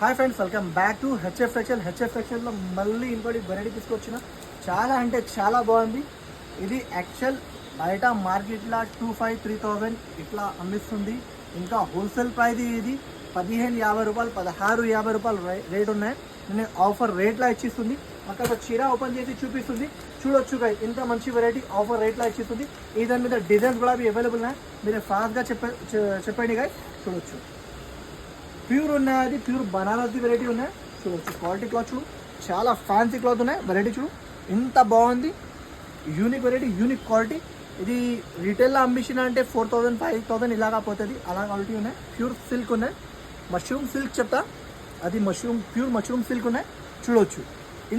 Hi friends, welcome back to హెచ్ఎఫ్ఎక్స్ఎల్లో మళ్ళీ ఇంకోటి వెరైటీ తీసుకొచ్చిన. చాలా అంటే చాలా బాగుంది. ఇది యాక్చువల్ బయట మార్కెట్లో 2500-3000 ఇట్లా అమ్మిస్తుంది. ఇంకా హోల్సేల్ ప్రైస్ ఇది 1550 రూపాయలు, 1650 రూపాయలు రేట్ ఉన్నాయి. నేను ఆఫర్ రేట్లో ఇచ్చిస్తుంది. అక్కడ చీర ఓపెన్ చేసి చూపిస్తుంది. చూడొచ్చు గైస్, ఇంత మంచి వెరైటీ ఆఫర్ రేట్లో ఇచ్చిస్తుంది. ఈ దాని మీద డిజైన్స్ కూడా అవైలబుల్ ఉన్నాయి. మీరు ఫాస్ట్గా చెప్పండి గైస్. చూడొచ్చు ప్యూర్ ఉన్నాయి, అది ప్యూర్ బనారస్ది వెరైటీ ఉన్నాయి. చూడొచ్చు క్వాలిటీ క్లాత్ చూడు, చాలా ఫ్యాన్సీ క్లాత్ ఉన్నాయి. వెరైటీ చూడు ఇంత బాగుంది. Unique variety, unique quality. ఇది రీటైల్లో అమ్మిషన్ అంటే 4000-5000 ఇలాగా పోతుంది. అలా క్వాలిటీ ఉన్నాయి. ప్యూర్ సిల్క్ ఉన్నాయి, మష్రూమ్ సిల్క్ చెప్తా. అది ప్యూర్ మష్రూమ్ సిల్క్ ఉన్నాయి. చూడొచ్చు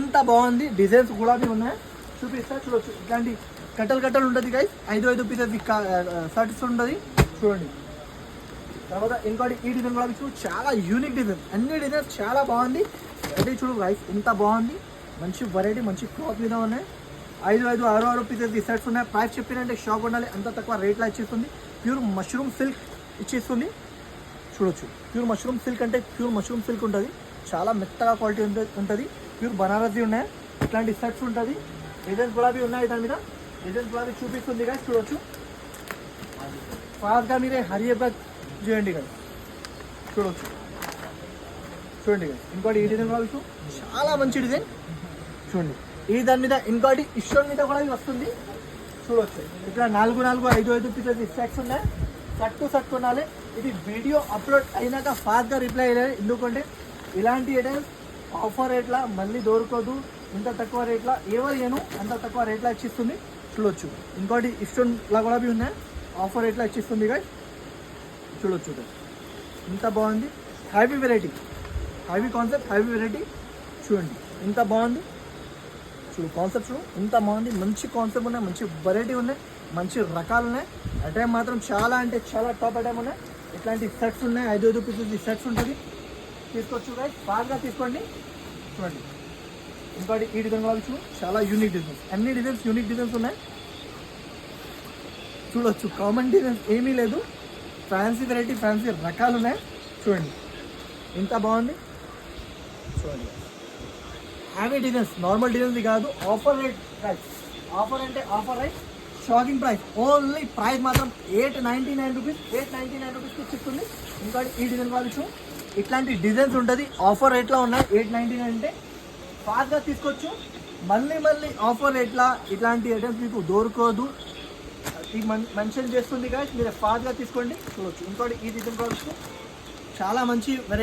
ఇంత బాగుంది. డిజైన్స్ గులాబీ ఉన్నాయి, చూపిస్తా. చూడొచ్చు ఇట్లాంటి కట్టలు ఉంటుంది గైస్. 5 పీసెస్ షర్ట్స్ ఉంటుంది. చూడండి. తర్వాత ఇంకోటి ఈ డిజైన్ కూడా చూడు, చాలా యూనిక్ డిజైన్. అన్ని డిజైన్స్ చాలా బాగుంది. వెరైటీ చూడు గైస్, ఇంత బాగుంది. మంచి వెరైటీ, మంచి క్లాత్ మీద ఉన్నాయి. 5 పీసెస్ సెట్స్ ఉన్నాయి. ప్రైస్ చెప్పినంటే షాప్ ఉండాలి, అంత తక్కువ రేట్లో ఇచ్చేస్తుంది. ప్యూర్ మష్రూమ్ సిల్క్ ఇచ్చేస్తుంది. చూడొచ్చు ప్యూర్ మష్రూమ్ సిల్క్ అంటే ప్యూర్ మష్రూమ్ సిల్క్ ఉంటుంది. చాలా మెత్తగా క్వాలిటీ ఉంటుంది. ప్యూర్ బనారస్ది ఉన్నాయి. ఇట్లాంటి సెట్స్ ఉంటుంది. డిజైన్స్ కూడా ఉన్నాయి. దాని మీద డిజైన్స్ కూడా చూపిస్తుంది కదా. చూడొచ్చు ఫాస్ట్గా మీరే హరియర్గా చేయండి కదా. చూడొచ్చు చూడండి కదా. ఇంకోటి ఈ డిజైన్ కూడా చాలా మంచి డిజైన్. చూడండి ఈ దాని మీద ఇంకోటి ఇష్టం మీద కూడా వస్తుంది. చూడొచ్చు ఇక్కడ 4 పీసెస్ సెట్స్ ఉన్నాయి. సట్ కొనాలి. ఇది వీడియో అప్లోడ్ అయినాక ఫాస్ట్గా రిప్లై అయ్యాలి. ఎందుకంటే ఇలాంటి ఐటమ్స్ ఆఫర్ రేట్లా మళ్ళీ దొరకదు. ఇంత తక్కువ రేట్లా ఎవరు ఏను అంత తక్కువ రేట్లా ఇచ్చిస్తుంది. చూడొచ్చు ఇంకోటి ఇష్టంలా కూడా ఉన్నాయి. ఆఫర్ రేట్లా ఇచ్చిస్తుంది కదా. చూడొచ్చు ఇంత బాగుంది. హ్యావీ వెరైటీ, హ్యావీ కాన్సెప్ట్, హ్యావీ వెరైటీ. చూడండి ఇంత బాగుంది. చూడు కాన్సెప్ట్ చూడు ఇంత బాగుంది. మంచి కాన్సెప్ట్ ఉన్నాయి, మంచి వెరైటీ ఉన్నాయి, మంచి రకాలు ఉన్నాయి. ఐటమ్ మాత్రం చాలా అంటే చాలా టాప్ ఐటమ్ ఉన్నాయి. ఇట్లాంటి సెట్స్ ఉన్నాయి. 5 పీసెస్ సెట్స్ ఉంటుంది. తీసుకోవచ్చు గైస్, బాగా తీసుకోండి. చూడండి ఇంకోటి ఈ డిజైన్ కూడా చూడు, చాలా యూనిక్ డిజైన్స్. అన్ని డిజైన్స్ యూనిక్ డిజైన్స్ ఉన్నాయి. చూడొచ్చు కామన్ డిజైన్స్ ఏమీ లేదు. ఫ్యాన్సీ వెరైటీ, ఫ్యాన్సీ రకాలు ఉన్నాయి. చూడండి ఇంత బాగుంది. చూడండి హ్యావీ డిజైన్స్, నార్మల్ డిజైన్స్ కాదు. ఆఫర్ రేట్ ప్రైస్, ఆఫర్ అంటే offer rate, shocking price. Only price మాత్రం 899 రూపీస్, 899 రూపీస్కి ఇచ్చిస్తుంది. ఇంకా ఈ డిజైన్ కావచ్చు. ఇట్లాంటి డిజైన్స్ ఉంటుంది. ఆఫర్ రేట్లో ఉన్నాయి. 899 అంటే ఫాస్ట్గా తీసుకోవచ్చు. మళ్ళీ ఆఫర్ రేట్లా ఇట్లాంటి ఐటమ్స్ మీకు దొరకదు. ఇది మెన్షన్ చేస్తుంది కదా, మీరు ఫాస్ట్గా తీసుకోండి. చూడవచ్చు ఇంకోటి ఈ డిజైన్ కావచ్చు. చాలా మంచి వెరైటీ.